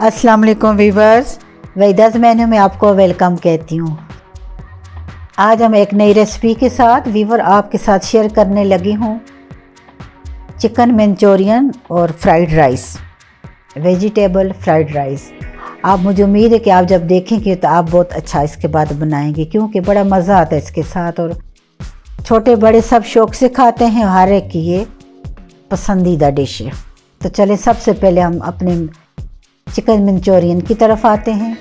अस्सलाम वालेकुम viewers, Vedas menu में आपको वेलकम कहती हूँ। आज हम एक नई रेसिपी के साथ वीवर आपके साथ शेयर करने लगी हूँ चिकन मंचूरियन और fried rice, vegetable fried rice. आप मुझे उम्मीद है कि आप जब देखेंगे तो आप बहुत अच्छा इसके बाद बनाएंगे, क्योंकि बड़ा मज़ा आता है इसके साथ और छोटे बड़े सब शौक़ से खाते हैं। हर एक की ये पसंदीदा डिश है। तो चलें सबसे पहले हम अपने चिकन मंचूरियन की तरफ आते हैं,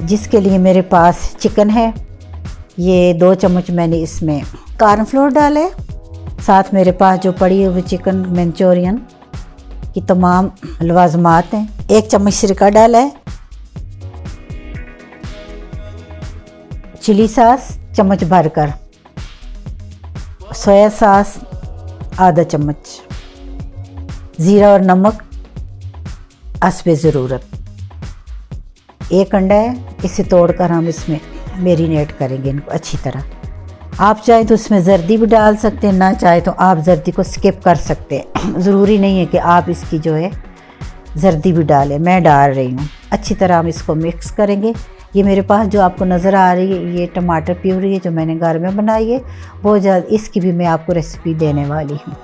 जिसके लिए मेरे पास चिकन है। ये 2 चम्मच मैंने इसमें कॉर्नफ्लोर डाले। साथ मेरे पास जो पड़ी हुई चिकन मंचूरियन की तमाम लवाजमात हैं। 1 चम्मच सिरका डाला है। चिली सॉस चम्मच भरकर, सोया सॉस आधा चम्मच, ज़ीरा और नमक हस्बे ज़रूरत। 1 अंडा है, इसे तोड़कर हम इसमें मैरिनेट करेंगे इनको अच्छी तरह। आप चाहें तो इसमें जर्दी भी डाल सकते हैं, ना चाहे तो आप जर्दी को स्किप कर सकते हैं। ज़रूरी नहीं है कि आप इसकी जो है जर्दी भी डालें, मैं डाल रही हूँ। अच्छी तरह हम इसको मिक्स करेंगे। ये मेरे पास जो आपको नज़र आ रही है ये टमाटर प्यूरी है जो मैंने घर में बनाई है। बहुत जल्द इसकी भी मैं आपको रेसिपी देने वाली हूँ।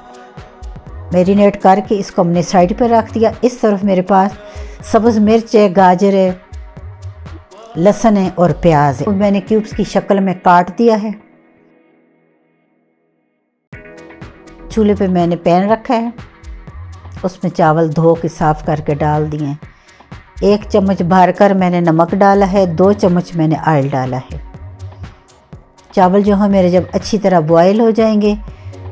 मैरिनेट करके इसको हमने साइड पर रख दिया। इस तरफ मेरे पास सब्ज़ मिर्च है, गाजर है, लहसुन है और प्याज है। मैंने क्यूब्स की शक्ल में काट दिया है। चूल्हे पे मैंने पैन रखा है, उसमें चावल धो के साफ़ करके डाल दिए हैं। 1 चम्मच भरकर मैंने नमक डाला है, 2 चम्मच मैंने ऑयल डाला है। चावल जो है मेरे जब अच्छी तरह बॉयल हो जाएंगे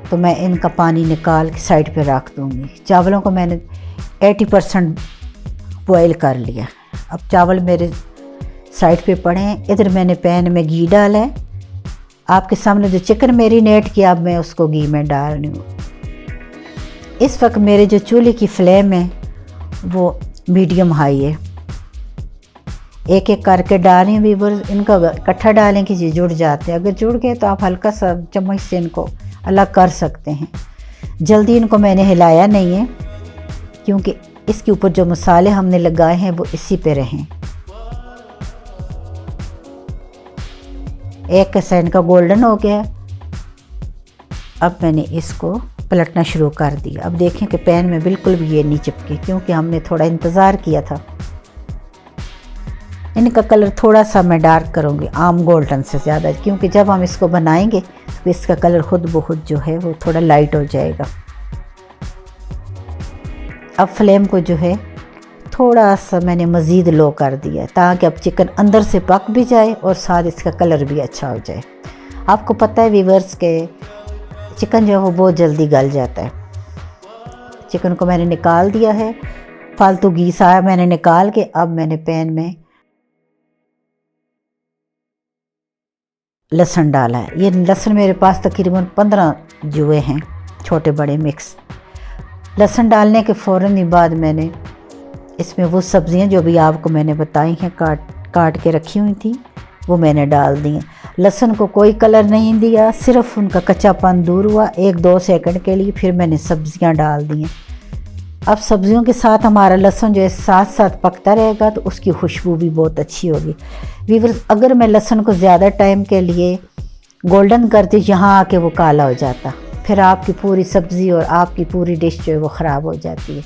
तो मैं इनका पानी निकाल के साइड पे रख दूँगी। चावलों को मैंने 80% बॉयल कर लिया। अब चावल मेरे साइड पे पड़े हैं। इधर मैंने पैन में घी डाला है। आपके सामने जो चिकन मैरिनेट किया, अब मैं उसको घी में डाल रही हूँ। इस वक्त मेरे जो चूल्हे की फ्लेम है वो मीडियम हाई है। एक एक करके डाल रही हूँ व्यूअर्स। इनका इकट्ठा डालें कि ये जुड़ जाते हैं। अगर जुड़ गए तो आप हल्का सा चम्मच से इनको अलग कर सकते हैं। जल्दी इनको मैंने हिलाया नहीं है, क्योंकि इसके ऊपर जो मसाले हमने लगाए हैं वो इसी पे रहें। एक हिस्सा इनका गोल्डन हो गया। अब मैंने इसको पलटना शुरू कर दिया। अब देखें कि पैन में बिल्कुल भी ये नहीं चिपके, क्योंकि हमने थोड़ा इंतज़ार किया था। इनका कलर थोड़ा सा मैं डार्क करूँगी, आम गोल्डन से ज़्यादा, क्योंकि जब हम इसको बनाएंगे तो इसका कलर खुद ब खुद जो है वो थोड़ा लाइट हो जाएगा। अब फ्लेम को जो है थोड़ा सा मैंने मज़ीद लो कर दिया, ताकि अब चिकन अंदर से पक भी जाए और साथ इसका कलर भी अच्छा हो जाए। आपको पता है व्यूअर्स के चिकन जो है वो बहुत जल्दी गल जाता है। चिकन को मैंने निकाल दिया है, फालतू घी सारा मैंने निकाल के अब मैंने पैन में लहसुन डाला है। ये लहसुन मेरे पास तकरीबन 15 जुए हैं, छोटे बड़े मिक्स। लहसुन डालने के फ़ौरन ही बाद मैंने इसमें वो सब्ज़ियां जो भी आपको मैंने बताई हैं काट के रखी हुई थी वो मैंने डाल दी हैं। लहसुन को कोई कलर नहीं दिया, सिर्फ उनका कच्चापन दूर हुआ 1-2 सेकंड के लिए, फिर मैंने सब्ज़ियां डाल दी हैं। अब सब्ज़ियों के साथ हमारा लहसुन जो है साथ साथ पकता रहेगा तो उसकी खुशबू भी बहुत अच्छी होगी। व्यूअर्स, अगर मैं लहसुन को ज़्यादा टाइम के लिए गोल्डन करती, यहाँ आके वो काला हो जाता, फिर आपकी पूरी सब्ज़ी और आपकी पूरी डिश जो है वो ख़राब हो जाती है।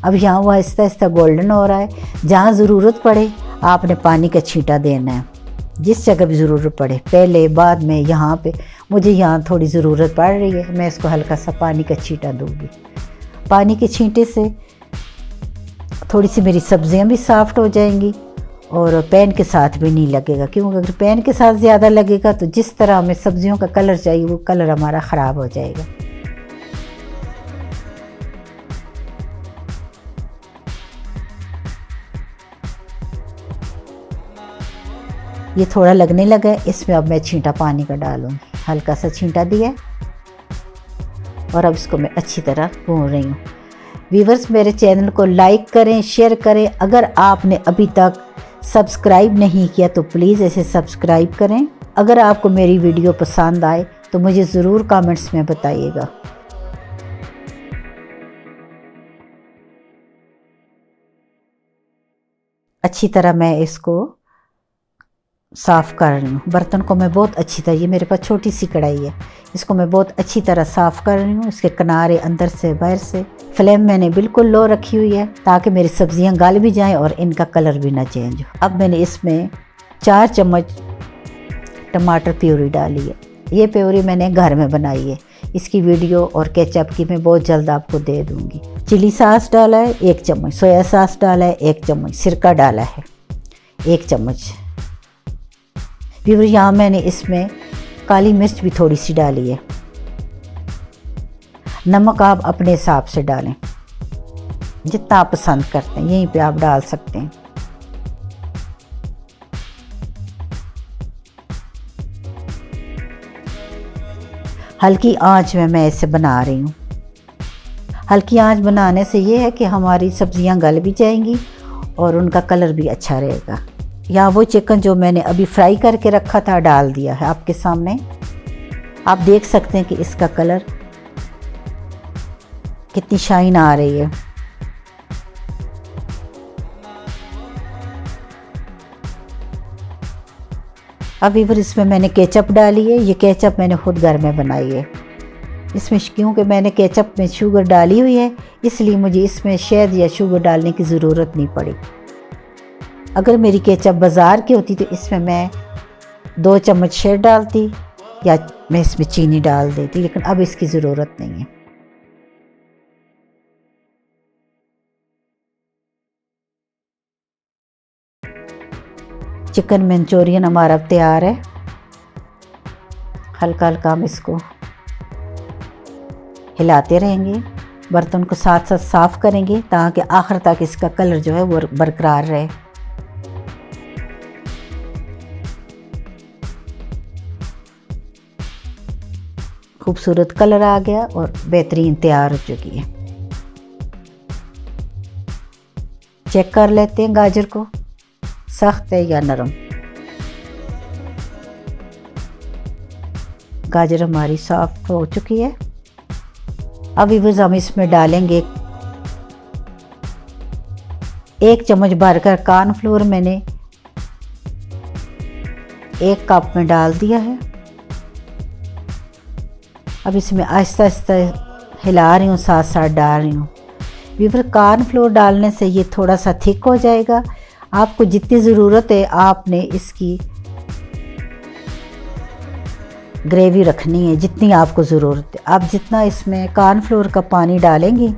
अब यहाँ वो आहिस्ता आहिस्ता गोल्डन हो रहा है। जहाँ ज़रूरत पड़े आपने पानी का छींटा देना है, जिस जगह भी ज़रूरत पड़े, पहले बाद में। यहाँ पे मुझे यहाँ थोड़ी ज़रूरत पड़ रही है, मैं इसको हल्का सा पानी का छींटा दूँगी। पानी के छींटे से थोड़ी सी मेरी सब्ज़ियाँ भी सॉफ्ट हो जाएंगी और पैन के साथ भी नहीं लगेगा, क्योंकि अगर पैन के साथ ज़्यादा लगेगा तो जिस तरह हमें सब्ज़ियों का कलर चाहिए वो कलर हमारा ख़राब हो जाएगा। ये थोड़ा लगने लगा है, इसमें अब मैं छींटा पानी का डालूँगी। हल्का सा छींटा दिया और अब इसको मैं अच्छी तरह भून रही हूँ। व्यूअर्स, मेरे चैनल को लाइक करें, शेयर करें। अगर आपने अभी तक सब्सक्राइब नहीं किया तो प्लीज़ इसे सब्सक्राइब करें। अगर आपको मेरी वीडियो पसंद आए तो मुझे ज़रूर कमेंट्स में बताइएगा। अच्छी तरह मैं इसको साफ़ कर रही हूँ। बर्तन को मैं बहुत अच्छी तरह, ये मेरे पास छोटी सी कढ़ाई है, इसको मैं बहुत अच्छी तरह साफ़ कर रही हूँ, इसके किनारे अंदर से बाहर से। फ्लेम मैंने बिल्कुल लो रखी हुई है ताकि मेरी सब्जियाँ गल भी जाएं और इनका कलर भी ना चेंज हो। अब मैंने इसमें 4 चम्मच टमाटर प्यूरी डाली है। ये प्यूरी मैंने घर में बनाई है, इसकी वीडियो और केचप की मैं बहुत जल्द आपको दे दूँगी। चिली सॉस डाला है 1 चम्मच, सोया सॉस डाला है 1 चम्मच, सिरका डाला है 1 चम्मच। फिर यहाँ मैंने इसमें काली मिर्च भी थोड़ी सी डाली है। नमक आप अपने हिसाब से डालें, जितना आप पसंद करते हैं यहीं पे आप डाल सकते हैं। हल्की आंच में मैं इसे बना रही हूँ। हल्की आंच बनाने से ये है कि हमारी सब्जियां गल भी जाएंगी और उनका कलर भी अच्छा रहेगा। यहाँ वो चिकन जो मैंने अभी फ्राई करके रखा था डाल दिया है आपके सामने। आप देख सकते हैं कि इसका कलर कितनी शाइन आ रही है। अब इधर इसमें मैंने केचप डाली है। ये केचप मैंने खुद घर में बनाई है। इसमें क्योंकि मैंने केचप में शुगर डाली हुई है इसलिए मुझे इसमें शहद या शुगर डालने की ज़रूरत नहीं पड़ी। अगर मेरी केचप बाज़ार की होती तो इसमें मैं 2 चम्मच शहद डालती या मैं इसमें चीनी डाल देती, लेकिन अब इसकी ज़रूरत नहीं है। चिकन मंचूरियन हमारा तैयार है। हल्का हल्का हम इसको हिलाते रहेंगे, बर्तन को साथ साथ साफ़ करेंगे ताकि आखिर तक इसका कलर जो है वो बरकरार रहे। खूबसूरत कलर आ गया और बेहतरीन तैयार हो चुकी है। चेक कर लेते हैं गाजर को, सख्त है या नरम। गाजर हमारी सॉफ्ट हो चुकी है। अब हम इसमें डालेंगे 1 चम्मच भरकर कॉर्नफ्लोर मैंने 1 कप में डाल दिया है। अब इसमें आहिस्ता आहिस्ता हिला रही हूँ, साथ साथ डाल रही हूँ। फिर कॉर्नफ्लोर डालने से ये थोड़ा सा थिक हो जाएगा। आपको जितनी ज़रूरत है आपने इसकी ग्रेवी रखनी है, जितनी आपको ज़रूरत है। आप जितना इसमें कॉर्नफ्लोर का पानी डालेंगी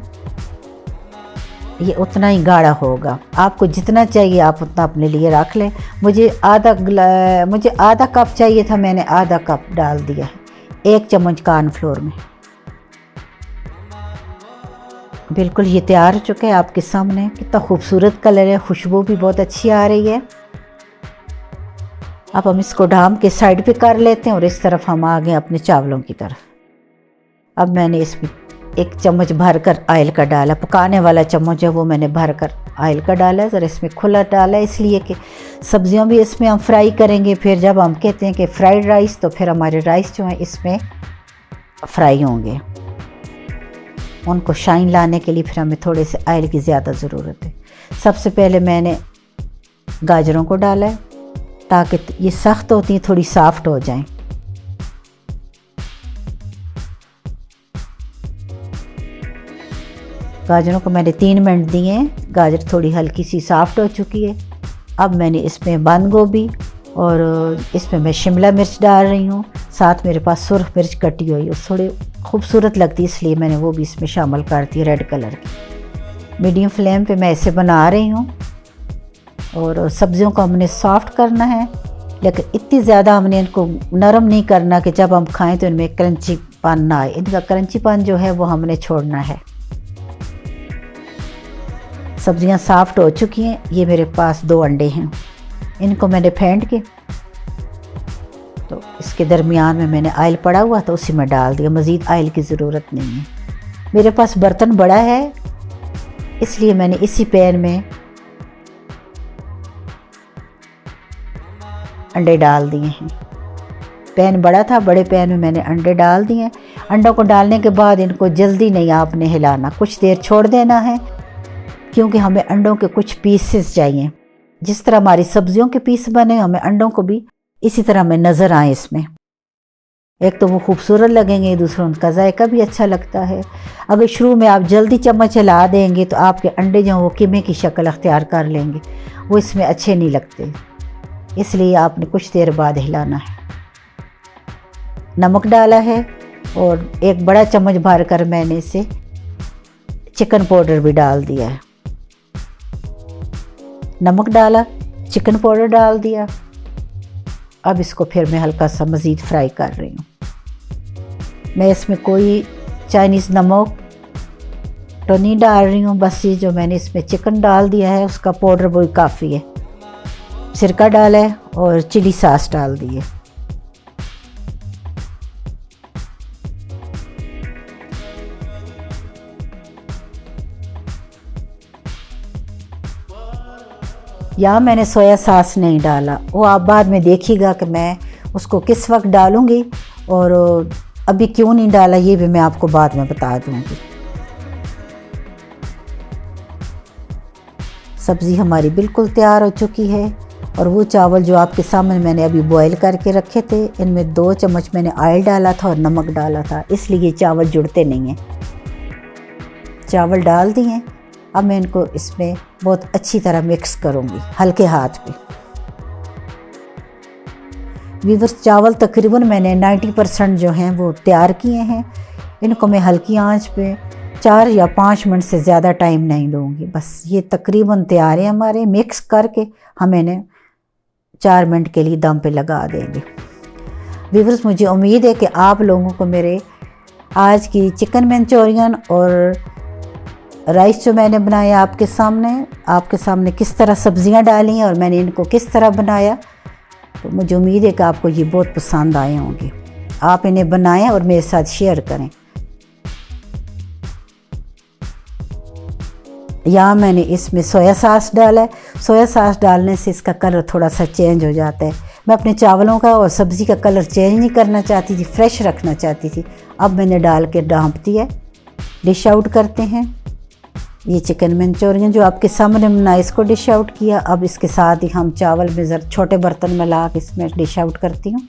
ये उतना ही गाढ़ा होगा। आपको जितना चाहिए आप उतना अपने लिए रख लें। मुझे आधा कप चाहिए था, मैंने आधा कप डाल दिया है 1 चम्मच कॉर्नफ्लोर में। बिल्कुल ये तैयार हो चुका है आपके सामने। कितना खूबसूरत कलर है, खुशबू भी बहुत अच्छी आ रही है। अब हम इसको ढाम के साइड पे कर लेते हैं और इस तरफ हम आ गए अपने चावलों की तरफ। अब मैंने इसमें 1 चम्मच भरकर ऑयल का डाला, पकाने वाला चम्मच है वो मैंने भरकर ऑयल का डाला है। ज़रा इसमें खुला डाला है इसलिए कि सब्जियां भी इसमें हम फ्राई करेंगे। फिर जब हम कहते हैं कि फ्राइड राइस तो फिर हमारे राइस जो हैं इसमें फ्राई होंगे। उनको शाइन लाने के लिए फिर हमें थोड़े से ऑयल की ज़्यादा ज़रूरत है। सबसे पहले मैंने गाजरों को डाला है ताकि ये सख्त होती हैं थोड़ी सॉफ्ट हो जाएं। गाजरों को मैंने 3 मिनट दिए हैं। गाजर थोड़ी हल्की सी सॉफ्ट हो चुकी है। अब मैंने इसमें बंद गोभी और इसमें मैं शिमला मिर्च डाल रही हूँ। साथ मेरे पास सुर्ख मिर्च कटी हुई है, थोड़ी खूबसूरत लगती है इसलिए मैंने वो भी इसमें शामिल कर दी रेड कलर की। मीडियम फ्लेम पे मैं इसे बना रही हूँ और सब्जियों को हमने सॉफ्ट करना है, लेकिन इतनी ज़्यादा हमने इनको नरम नहीं करना कि जब हम खाएं तो इनमें क्रंचीपन ना आए। इनका क्रंचीपन जो है वो हमने छोड़ना है। सब्जियां सॉफ्ट हो चुकी हैं। ये मेरे पास 2 अंडे हैं, इनको मैंने फेंट के तो इसके दरमियान में मैंने ऑयल पड़ा हुआ था उसी में डाल दिया। मज़ीद ऑयल की ज़रूरत नहीं है। मेरे पास बर्तन बड़ा है इसलिए मैंने इसी पैन में अंडे डाल दिए हैं। पैन बड़ा था, बड़े पैन में मैंने अंडे डाल दिए। अंडों को डालने के बाद इनको जल्दी नहीं आपने हिलाना, कुछ देर छोड़ देना है क्योंकि हमें अंडों के कुछ पीसेस चाहिए। जिस तरह हमारी सब्जियों के पीस बने हमें अंडों को भी इसी तरह हमें नज़र आए इसमें। एक तो वो खूबसूरत लगेंगे, दूसरा उनका जायका भी अच्छा लगता है। अगर शुरू में आप जल्दी चम्मच हिला देंगे तो आपके अंडे जो वो कीमे की शक्ल अख्तियार कर लेंगे, वो इसमें अच्छे नहीं लगते, इसलिए आपने कुछ देर बाद हिलाना है। नमक डाला है और एक बड़ा चम्मच भर कर मैंने इसे चिकन पाउडर भी डाल दिया है। नमक डाला, चिकन पाउडर डाल दिया। अब इसको फिर मैं हल्का सा मज़ीद फ्राई कर रही हूँ। मैं इसमें कोई चाइनीज़ नमक तो नहीं डाल रही हूँ, बस ये जो मैंने इसमें चिकन डाल दिया है उसका पाउडर वही काफ़ी है। सिरका डाला है और चिली सॉस डाल दी है। यहाँ मैंने सोया सॉस नहीं डाला, वो आप बाद में देखिएगा कि मैं उसको किस वक्त डालूँगी और अभी क्यों नहीं डाला ये भी मैं आपको बाद में बता दूँगी। सब्ज़ी हमारी बिल्कुल तैयार हो चुकी है और वो चावल जो आपके सामने मैंने अभी बॉईल करके रखे थे, इनमें 2 चम्मच मैंने ऑयल डाला था और नमक डाला था, इसलिए चावल जुड़ते नहीं हैं। चावल डाल दिए। अब मैं इनको इसमें बहुत अच्छी तरह मिक्स करूँगी हल्के हाथ पे। वीवर्स, चावल तकरीबन मैंने 90% जो हैं वो तैयार किए हैं। इनको मैं हल्की आंच पे 4 या 5 मिनट से ज़्यादा टाइम नहीं दूँगी, बस ये तकरीबन तैयार है हमारे। मिक्स करके हम इन्हें 4 मिनट के लिए दम पे लगा देंगे। वीवर्स, मुझे उम्मीद है कि आप लोगों को मेरे आज की चिकन मंचूरियन और राइस जो मैंने बनाया आपके सामने किस तरह सब्जियां डाली हैं और मैंने इनको किस तरह बनाया, तो मुझे उम्मीद है कि आपको ये बहुत पसंद आए होंगे। आप इन्हें बनाएं और मेरे साथ शेयर करें। यहाँ मैंने इसमें सोया सॉस डाला है। सोया सॉस डालने से इसका कलर थोड़ा सा चेंज हो जाता है। मैं अपने चावलों का और सब्ज़ी का कलर चेंज नहीं करना चाहती थी, फ्रेश रखना चाहती थी। अब मैंने डाल के ढाँप दिया। डिश आउट करते हैं। ये चिकन मंचूरियन जो आपके सामने बनाया, इसको डिश आउट किया। अब इसके साथ ही हम चावल में ज़रा छोटे बर्तन में ला के इसमें डिश आउट करती हूँ।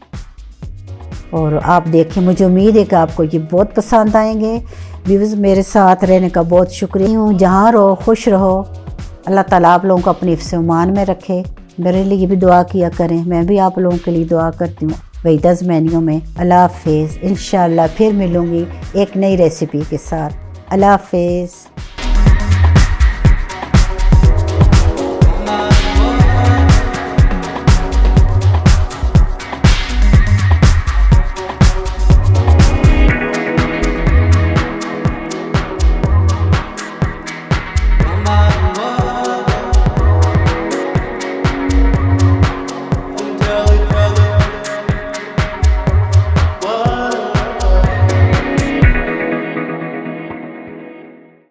और आप देखें, मुझे उम्मीद है कि आपको ये बहुत पसंद आएंगे। व्यूअर्स, मेरे साथ रहने का बहुत शुक्रिया हूँ। जहाँ रहो खुश रहो। अल्लाह ताला आप लोगों को अपनी हिफ्ज़-ए-ईमान में रखे। मेरे लिए भी दुआ किया करें, मैं भी आप लोगों के लिए दुआ करती हूँ। वही 10 मेन्यू में। अल्लाह हाफिज़। इंशाअल्लाह फिर मिलूँगी एक नई रेसिपी के साथ। अल्लाह हाफिज़।